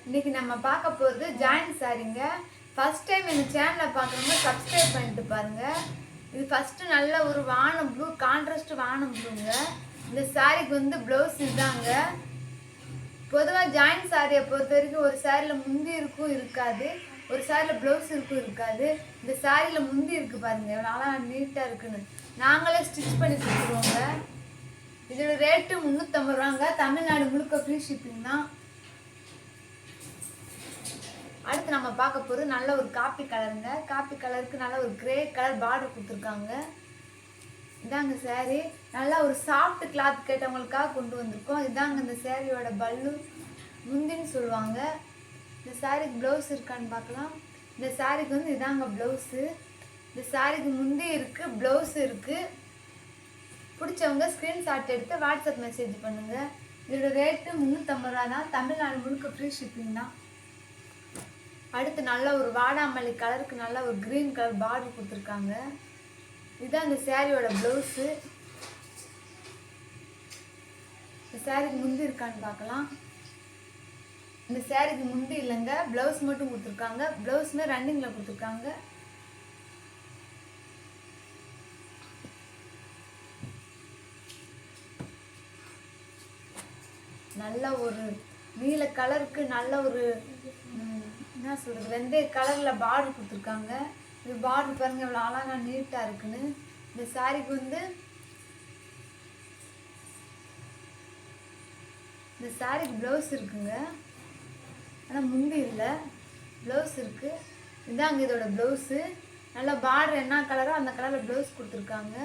இன்னைக்கு நம்ம பார்க்க போகிறது ஜாயின்ட் சாரீங்க. ஃபர்ஸ்ட் டைம் எங்கள் சேனலை பார்க்குறவங்க சப்ஸ்கிரைப் பண்ணிட்டு பாருங்க. இது ஃபஸ்ட்டு நல்ல ஒரு வானம் ப்ளூ, கான்ட்ராஸ்ட் வானம் ப்ளூங்க. இந்த சாரீக்கு வந்து ப்ளவுஸ் இதுதாங்க. பொதுவாக ஜாயின்ட் சாரியை பொறுத்த வரைக்கும் ஒரு சாரியில் முந்தி இருக்கும் இருக்காது, ஒரு சாரியில் ப்ளவுஸ் இருக்கும் இருக்காது. இந்த சாரியில் முந்தி இருக்குது பாருங்க, எவ்வளோ அழகாக நீட்டாக இருக்குன்னு. நாங்களே ஸ்டிச் பண்ணி கொடுத்துருவோங்க. இதோட ரேட்டு 350 ரூபாங்க. தமிழ்நாடு முழுக்க ஃப்ரீ ஷிப்பிங் தான். அடுத்து நம்ம பார்க்க போகிறது நல்ல ஒரு காப்பி கலருங்க. காப்பி கலருக்கு நல்ல ஒரு கிரே கலர் பார்டர் கொடுத்துருக்காங்க. இதாங்க சாரீ. நல்லா ஒரு சாஃப்ட் கிளாத் கேட்டவங்களுக்காக கொண்டு வந்திருக்கோம். இதாங்க இந்த சாரியோட பல்லு, முந்தின்னு சொல்லுவாங்க. இந்த சாரீக்கு ப்ளவுஸ் இருக்கான்னு பார்க்கலாம். இந்த சாரீக்கு வந்து இதாங்க ப்ளவுஸு. இந்த சாரீக்கு முந்தி இருக்குது, ப்ளவுஸ் இருக்குது. பிடிச்சவங்க ஸ்க்ரீன்ஷாட் எடுத்து வாட்ஸ்அப் மெசேஜ் பண்ணுங்கள். இதோட ரேட்டு 350 ரூபா தான். தமிழ்நாடு முழுக்க ஃப்ரீ ஷிப்பிங் தான். அடுத்து நல்ல ஒரு வாடாமல்லி கலருக்கு நல்ல ஒரு க்ரீன் கலர் பார்டர் கொடுத்துருக்காங்க. இதுதான் இந்த சாரியோட ப்ளவுஸு. இந்த சாரிக்கு முந்தி இருக்கான்னு பார்க்கலாம். இந்த சாரிக்கு முந்தி இல்லைங்க, ப்ளவுஸ் மட்டும் கொடுத்துருக்காங்க. ப்ளவுஸுமே ரன்னிங்கில் கொடுத்துருக்காங்க. நல்ல ஒரு நீல கலருக்கு நல்ல ஒரு என்ன சொல்கிறது, வெந்தய கலரில் பார்டர் கொடுத்துருக்காங்க. இது பார்டர் பாருங்க இவ்வளோ அழகாக நீட்டாக இருக்குன்னு. இந்த சாரிக்கு வந்து இந்த சாரிக்கு ப்ளவுஸ் இருக்குங்க, ஆனால் முந்தி இல்லை, ப்ளவுஸ் இருக்குது. இதாங்க இதோட ப்ளவுஸு. நல்லா பார்டர் என்ன கலரோ அந்த கலரில் ப்ளவுஸ் கொடுத்துருக்காங்க.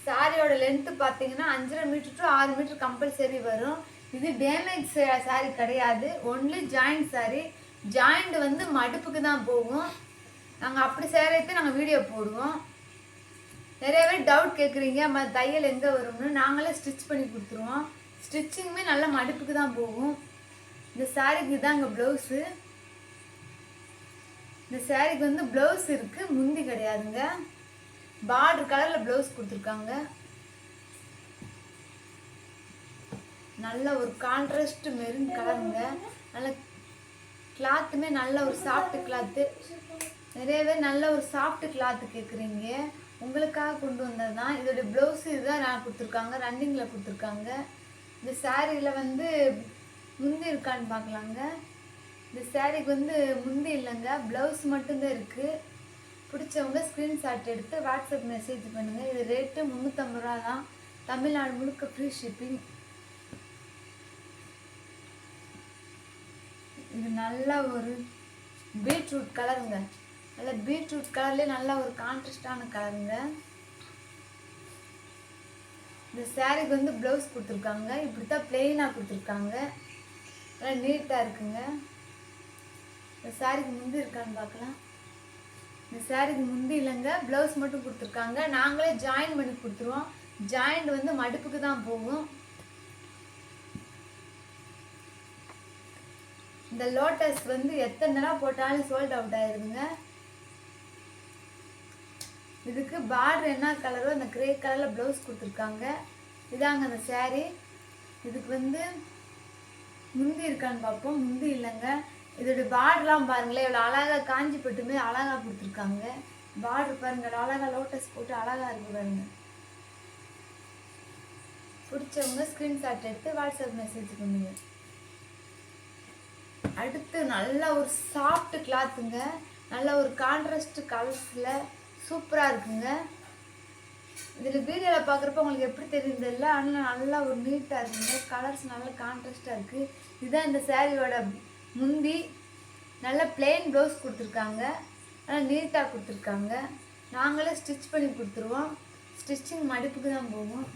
சாரியோட லென்த்து பார்த்தீங்கன்னா 5.5 மீட்டர் டு 6 மீட்டர் கம்பல்சரி வரும். இது டேமேஜ் சாரி கிடையாது, ஒன்லி ஜாயிண்ட் சாரி. ஜாயிண்ட் வந்து மடுப்புக்கு தான் போகும். நாங்கள் அப்படி சேரத்தை நாங்கள் வீடியோ போடுவோம். நிறைய பேர் டவுட் கேட்குறீங்க தையல் எங்கே வரும்னு. நாங்களே ஸ்டிச் பண்ணி கொடுத்துருவோம். ஸ்டிச்சிங்குமே நல்ல மடுப்புக்கு தான் போகும். இந்த சாரிக்கு இதாங்க ப்ளவுஸு. இந்த சாரிக்கு வந்து ப்ளவுஸ் இருக்குது, முந்தி கிடையாதுங்க. பார்டர் கலரில் ப்ளவுஸ் கொடுத்துருக்காங்க. நல்ல ஒரு கான்ட்ராஸ்ட் மெரூன் கலருங்க. நல்ல கிளாத்துமே நல்ல ஒரு சாஃப்ட் கிளாத்து. நிறைய பேர் நல்ல ஒரு சாஃப்ட் கிளாத்து கேட்குறீங்க, உங்களுக்காக கொண்டு வந்தது தான். இதோடைய ப்ளவுஸு இதுதான் நான் கொடுத்துருக்காங்க, ரன்னிங்கில் கொடுத்துருக்காங்க. இந்த சாரியில் வந்து முந்தி இருக்கான்னு பார்க்கலாங்க. இந்த சாரிக்கு வந்து முந்தி இல்லைங்க, ப்ளவுஸ் மட்டும்தான் இருக்குது. பிடிச்சவங்க ஸ்க்ரீன்ஷாட் எடுத்து வாட்ஸ்அப் மெசேஜ் பண்ணுங்கள். இது ரேட்டு 350 ரூபா தான். தமிழ்நாடு முழுக்க ஃப்ரீ ஷிப்பிங். இது நல்ல ஒரு பீட்ரூட் கலருங்க. நல்ல பீட்ரூட் கலர்லேயே நல்ல ஒரு கான்ட்ராஸ்டான கலருங்க. இந்த சாரிக்கு வந்து ப்ளவுஸ் கொடுத்துருக்காங்க. இப்படி தான் பிளெயினாக கொடுத்துருக்காங்க. நல்லா நீட்டாக இருக்குங்க. இந்த சாரிக்கு முந்தி இருக்கான்னு பார்க்கலாம். இந்த சாரிக்கு முந்தி இல்லைங்க, ப்ளவுஸ் மட்டும் கொடுத்துருக்காங்க. நாங்களே ஜாயின் பண்ணி கொடுத்துருவோம். ஜாயிண்ட் வந்து மடுப்புக்கு தான் போகும். இந்த லோட்டஸ் வந்து எத்தனை தடவை போட்டாலும் சோல்ட் அவுட் ஆயிருதுங்க. இதுக்கு பார்டர் என்ன கலரோ அந்த கிரே கலரில் ப்ளவுஸ் கொடுத்துருக்காங்க. இதாங்க அந்த சாரீ. இதுக்கு வந்து முந்தி இருக்கான்னு பார்ப்போம். முந்தி இல்லைங்க. இதோடைய பார்டர்லாம் பாருங்களேன் இவ்வளோ அழகாக காஞ்சி பட்டுமே அழகாக கொடுத்துருக்காங்க. பார்டர் பாருங்கள் அழகாக லோட்டஸ் போட்டு அழகாக இருக்கு பாருங்க. பிடிச்சவங்க ஸ்க்ரீன்ஷாட் எடுத்து வாட்ஸ்அப் மெசேஜ் பண்ணுங்க. அடுத்து நல்ல ஒரு சாஃப்ட் கிளாத்துங்க. நல்ல ஒரு கான்ட்ராஸ்ட் கலர்ஸில் சூப்பராக இருக்குங்க. இதில் வீடியோவில் பார்க்குறப்ப உங்களுக்கு எப்படி தெரியுதில்ல, ஆனால் நல்லா ஒரு நீட்டாக இருக்குங்க. கலர்ஸ் நல்ல கான்ட்ராஸ்டாக இருக்குது. இதுதான் இந்த சாரியோட முந்தி. நல்ல பிளெயின் ப்ளவுஸ் கொடுத்துருக்காங்க. நல்லா நீட்டாக கொடுத்துருக்காங்க. நாங்களே ஸ்டிச் பண்ணி கொடுத்துருவோம். ஸ்டிச்சிங் மடிப்புக்கு தான் போகும்.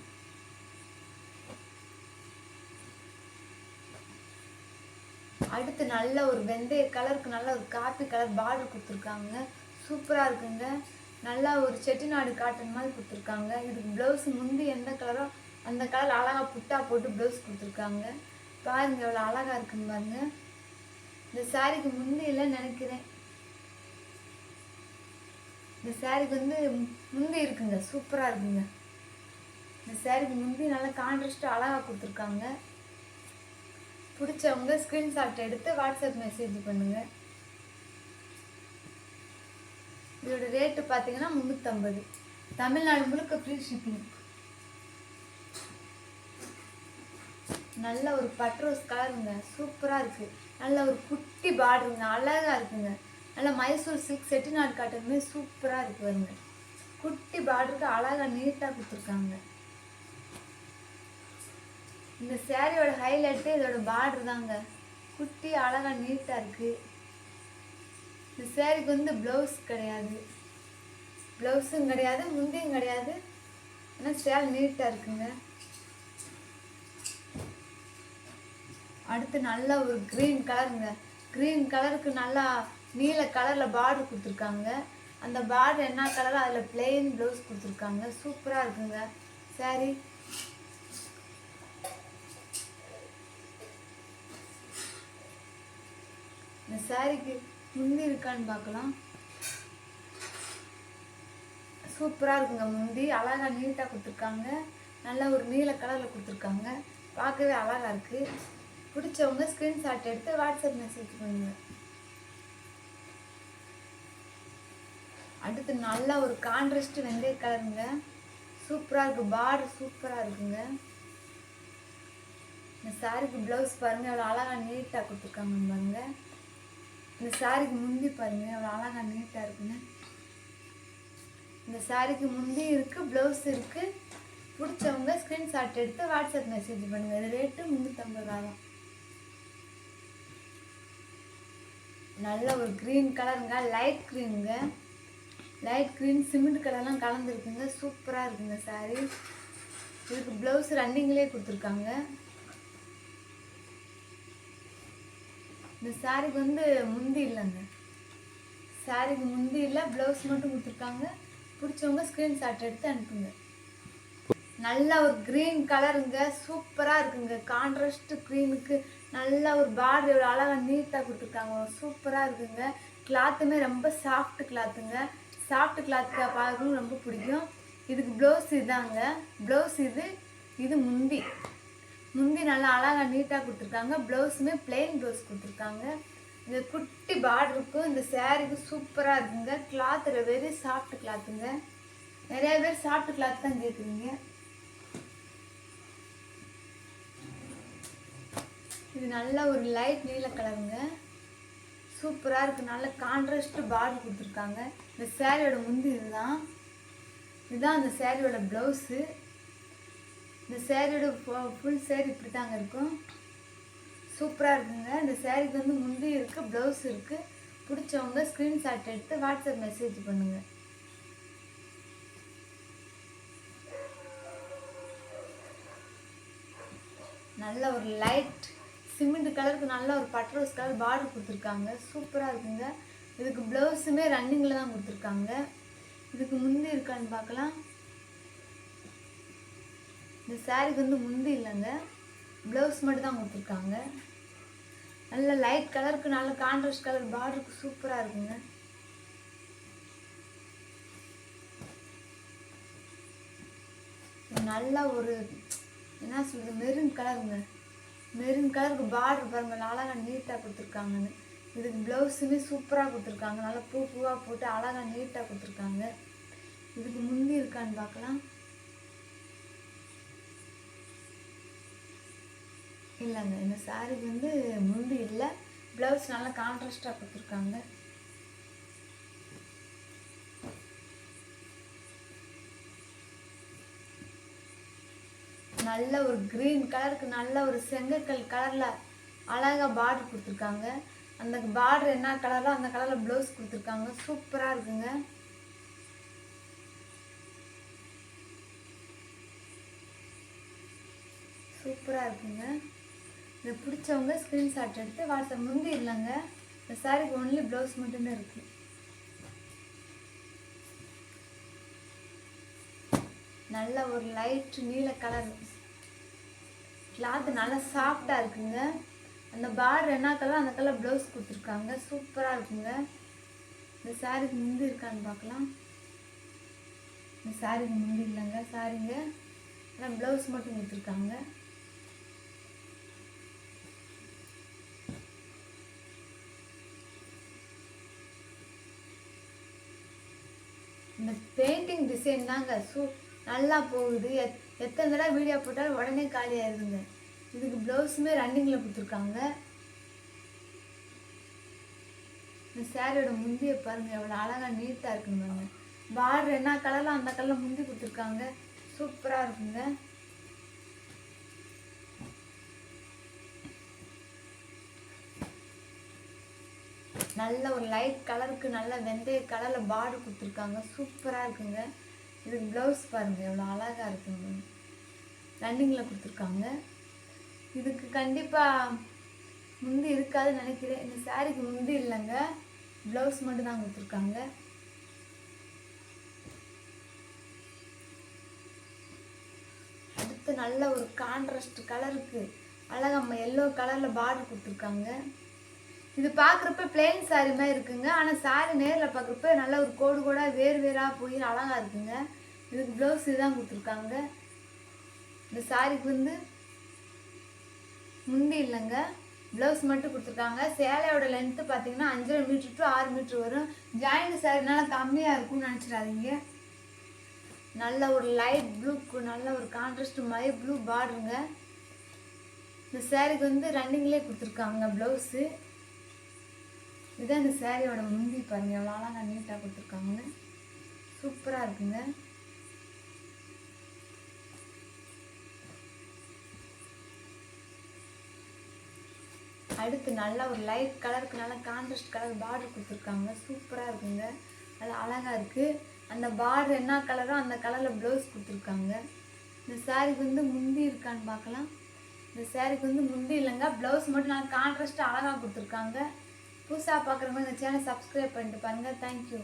அடுத்து நல்ல ஒரு வெந்தய கலருக்கு நல்ல ஒரு காப்பி கலர் பார்டர் கொடுத்துருக்காங்க. சூப்பராக இருக்குங்க. நல்லா ஒரு செட்டிநாடு காட்டன் மாதிரி கொடுத்துருக்காங்க. இதுக்கு ப்ளவுஸ் முந்தி எந்த கலரோ அந்த கலர் அழகாக புட்டா போட்டு ப்ளவுஸ் கொடுத்துருக்காங்க. பாருங்க எவ்வளோ அழகாக இருக்குங்க பாருங்க. இந்த சாரிக்கு முந்தி இல்லைன்னு நினைக்கிறேன். இந்த சாரிக்கு வந்து முந்தி இருக்குங்க, சூப்பராக இருக்குங்க. இந்த சாரிக்கு முந்தி நல்லா கான்ட்ராஸ்டாக அழகாக கொடுத்துருக்காங்க. பிடிச்சவங்க ஸ்க்ரீன்ஷாட் எடுத்து வாட்ஸ்அப் மெசேஜ் பண்ணுங்கள். இதோட ரேட்டு பார்த்தீங்கன்னா 350. தமிழ்நாடு முழுக்க ஃப்ரீ ஷிப்பிங். நல்ல ஒரு பட்ரோஸ் கலருங்க, சூப்பராக இருக்குது. நல்ல ஒரு குட்டி பார்டருங்க, அழகாக இருக்குங்க. நல்ல மைசூர் சில்க் செட்டிநாடு காட்டனுமே சூப்பராக இருக்குது வருங்க. குட்டி பார்டருக்கு அழகாக நீட்டாக கொடுத்துருக்காங்க. இந்த சேரீயோட ஹைலைட்டு இதோட பார்டர் தாங்க. குட்டி அழகாக நீட்டாக இருக்குது. இந்த சேரீக்கு வந்து ப்ளவுஸ் கிடையாது, ப்ளவுஸும் கிடையாது, முந்தியும் கிடையாது. ஆனால் சேரீ நீட்டாக இருக்குங்க. அடுத்து நல்ல ஒரு க்ரீன் கலருங்க. க்ரீன் கலருக்கு நல்லா நீல கலரில் பார்டர் கொடுத்துருக்காங்க. அந்த பார்டர் என்ன கலரோ அதில் பிளெயின் ப்ளவுஸ் கொடுத்துருக்காங்க. சூப்பராக இருக்குங்க சாரி. இந்த சாரிக்கு முந்தி இருக்கான்னு பார்க்கலாம். சூப்பராக இருக்குங்க. முந்தி அழகாக நீட்டாக கொடுத்துருக்காங்க. நல்ல ஒரு நீல கலரில் கொடுத்துருக்காங்க. பார்க்கவே அழகாக இருக்குது. பிடிச்சவங்க ஸ்க்ரீன்ஷாட் எடுத்து வாட்ஸ்அப் மெசேஜ் பண்ணுங்க. அடுத்து நல்ல ஒரு கான்ட்ராஸ்ட் வெந்தய கலருங்க. சூப்பராக இருக்குது. பார்டர் சூப்பராக இருக்குங்க. இந்த சாரிக்கு ப்ளவுஸ் பாருங்கள் எவ்வளோ அழகாக நீட்டாக கொடுத்துருக்காங்க பாருங்க. இந்த சாரிக்கு முந்தி பாருங்கள் எவ்வளோ அழகாக நீட்டாக இருக்குங்க. இந்த சாரிக்கு முந்தி இருக்குது, ப்ளவுஸ் இருக்குது. பிடிச்சவங்க ஸ்க்ரீன்ஷாட் எடுத்து வாட்ஸ்அப் மெசேஜ் பண்ணுங்கள். இது ரேட்டு 350 ரூபா தான். நல்ல ஒரு க்ரீன் கலருங்க, லைட் க்ரீனுங்க. லைட் க்ரீன் சிமெண்ட் கலர்லாம் கலந்துருக்குங்க. சூப்பராக இருக்குங்க சாரி. இதுக்கு ப்ளவுஸ் ரன்னிங்லேயே கொடுத்துருக்காங்க. இந்த சாரிக்கு வந்து முந்தி இல்லைங்க. சாரிக்கு முந்தி இல்லை, ப்ளவுஸ் மட்டும் கொடுத்துருக்காங்க. பிடிச்சவங்க ஸ்க்ரீன்ஷாட் எடுத்து அனுப்புங்க. நல்ல ஒரு க்ரீன் கலருங்க, சூப்பராக இருக்குங்க. கான்ட்ராஸ்ட் க்ரீனுக்கு நல்ல ஒரு பார்டர் எவ்வளோ அழகாக நீட்டாக கொடுத்துருக்காங்க. சூப்பராக இருக்குங்க. கிளாத்துமே ரொம்ப சாஃப்ட் கிளாத்துங்க. சாஃப்ட் கிளாத்துக்கு பார்க்கணும் ரொம்ப பிடிக்கும். இதுக்கு ப்ளவுஸ் இதாங்க. ப்ளவுஸ் இது முந்தி. முந்தி நல்லா அழகாக நீட்டாக கொடுத்துருக்காங்க. ப்ளவுஸுமே பிளெயின் ப்ளவுஸ் கொடுத்துருக்காங்க. இந்த குட்டி பார்டருக்கும் இந்த சேரீக்கு சூப்பராக இருக்குங்க. கிளாத்து வெரி சாஃப்ட் கிளாத்துங்க. நிறைய பேர் சாஃப்ட் கிளாத் தான் கேட்குறீங்க. இது நல்ல ஒரு லைட் நீல கலருங்க. சூப்பராக இருக்குது. நல்ல கான்ட்ராஸ்ட் பார்டர் கொடுத்துருக்காங்க. இந்த சேரீயோட முந்தி இதுதான் அந்த சேரீயோட ப்ளவுஸு. இந்த சேரீயோட ஃபுல் சேரீ இப்படி தாங்க இருக்கும். சூப்பராக இருக்குங்க. இந்த சேரீக்கு வந்து முந்தி இருக்குது, ப்ளவுஸ் இருக்குது. பிடிச்சவங்க ஸ்க்ரீன்ஷாட் எடுத்து வாட்ஸ்அப் மெசேஜ் பண்ணுங்கள். நல்ல ஒரு லைட் சிமெண்ட் கலருக்கு நல்ல ஒரு பட்ரோஸ் கலர் பார்டர் கொடுத்துருக்காங்க. சூப்பராக இருக்குங்க. இதுக்கு ப்ளவுஸுமே ரன்னிங்கில் தான் கொடுத்துருக்காங்க. இதுக்கு முந்தி இருக்கான்னு பார்க்கலாம். இந்த சாரீக்கு வந்து முந்தி இல்லைங்க, ப்ளவுஸ் மட்டும் தான் கொடுத்துருக்காங்க. நல்ல லைட் கலருக்கு நல்ல கான்ட்ராஸ்ட் கலர் பார்டருக்கு சூப்பராக இருக்குங்க. நல்ல ஒரு என்ன சொல்கிறது மெரூன் கலருங்க. மெரூன் கலருக்கு பார்டர் பாருங்கள் அழகாக நீட்டாக கொடுத்துருக்காங்கன்னு. இதுக்கு ப்ளவுஸுமே சூப்பராக கொடுத்துருக்காங்க. நல்லா பூவாக போட்டு அழகாக நீட்டாக கொடுத்துருக்காங்க. இதுக்கு முந்தி இருக்கான்னு பார்க்கலாம். இல்லைங்க, இந்த சாரீக்கு வந்து முந்தி இல்லை, ப்ளவுஸ் நல்லா கான்ட்ராஸ்டாக கொடுத்துருக்காங்க. நல்ல ஒரு க்ரீன் கலருக்கு நல்ல ஒரு செங்கக்கல் கலரில் அழகாக பார்டர் கொடுத்துருக்காங்க. அந்த பார்டர் என்ன கலரோ அந்த கலரில் ப்ளவுஸ் கொடுத்துருக்காங்க. சூப்பராக இருக்குங்க. சூப்பராக இருக்குங்க. இதை பிடிச்சவங்க ஸ்க்ரீன்ஷாட் எடுத்து வாட்ஸ்அப். முந்தி இல்லைங்க, இந்த சாரீக்கு ஒன்லி ப்ளவுஸ் மட்டும்தான் இருக்குது. நல்ல ஒரு லைட் நீல கலர். கிளாத்து நல்லா சாஃப்டாக இருக்குங்க. அந்த பார்டர் என்ன கலர் அந்த கலர் ப்ளவுஸ் கொடுத்துருக்காங்க. சூப்பராக இருக்குங்க. இந்த சாரீக்கு முந்தி இருக்கான்னு பார்க்கலாம். இந்த சாரீக்கு முந்தி இல்லைங்க, சாரீங்க ஆனால் ப்ளவுஸ் மட்டும் கொடுத்துருக்காங்க. இந்த பெயிண்டிங் டிசைன் தாங்க நல்லா போகுது. எத்தனை தடவை வீடியோ போட்டாலும் உடனே காலி ஆயிடுதுங்க. இதுக்கு ப்ளவுஸுமே ரன்னிங்கில் கொடுத்துருக்காங்க. இந்த சாரியோட முந்தியை பாருங்கள் எவ்வளோ அழகாக நீட்டாக இருக்குன்னு பாருங்க. பார்டர் என்ன கலரில் அந்த கலரில் முந்தி கொடுத்துருக்காங்க. சூப்பராக இருக்குங்க. நல்ல ஒரு லைட் கலருக்கு நல்ல வெந்தய கலரில் பார்டர் கொடுத்துருக்காங்க. சூப்பராக இருக்குங்க. இதுக்கு ப்ளவுஸ் பாருங்கள் எவ்வளோ அழகாக இருக்குங்க. ரன்னிங்கில் கொடுத்துருக்காங்க. இதுக்கு கண்டிப்பாக முந்தி இருக்காதுன்னு நினைக்கிறேன். இந்த சாரிக்கு முந்தி இல்லைங்க, ப்ளவுஸ் மட்டும் தான் கொடுத்துருக்காங்க. அடுத்து நல்ல ஒரு கான்ட்ராஸ்ட் கலருக்கு அழகாக எல்லோ கலரில் பார்டர் கொடுத்துருக்காங்க. இது பார்க்குறப்ப பிளெயின் சாரி மாதிரி இருக்குங்க. ஆனால் சாரி நேரில் பார்க்குறப்ப நல்ல ஒரு கோடு கோடாக வேறாக போய் அழகாக இருக்குங்க. இதுக்கு ப்ளவுஸ் இதுதான் கொடுத்துருக்காங்க. இந்த சாரிக்கு முந்தி இல்லைங்க, ப்ளவுஸ் மட்டும் கொடுத்துருக்காங்க. சேலையோட லென்த்து பார்த்தீங்கன்னா 5.5 மீட்டர் டு 6 மீட்டர் வரும். ஜாயிண்ட் சாரினால கம்மியாக இருக்கும்னு நினச்சிடாதீங்க. நல்ல ஒரு லைட் ப்ளூக்கு நல்ல ஒரு கான்ட்ராஸ்ட் மை ப்ளூ பார்டருங்க. இந்த சாரிக்கு ரன்னிங்லேயே கொடுத்துருக்காங்க ப்ளவுஸு. இதுதான் இந்த சாரியோட முந்தி பாருங்க எவ்வளோ அழகாக நீட்டாக கொடுத்துருக்காங்கன்னு. சூப்பராக இருக்குங்க. அடுத்து நல்ல ஒரு லைட் கலருக்கு நல்ல கான்ட்ராஸ்ட் கலர் பார்டர் கொடுத்துருக்காங்க. சூப்பராக இருக்குங்க. அது அழகாக இருக்குது. அந்த பார்டர் என்ன கலரோ அந்த கலரில் ப்ளவுஸ் கொடுத்துருக்காங்க. இந்த சாரிக்கு முந்தி இருக்கான்னு பார்க்கலாம். இந்த சாரிக்கு முந்தி இல்லைங்க, ப்ளவுஸ் மட்டும் நல்லா கான்ட்ராஸ்ட்டாக அழகாக கொடுத்துருக்காங்க. புதுசாக பார்க்குறவங்க இந்த சேனல் சப்ஸ்கிரைப் பண்ணிட்டு பாருங்கள். தேங்க்யூ.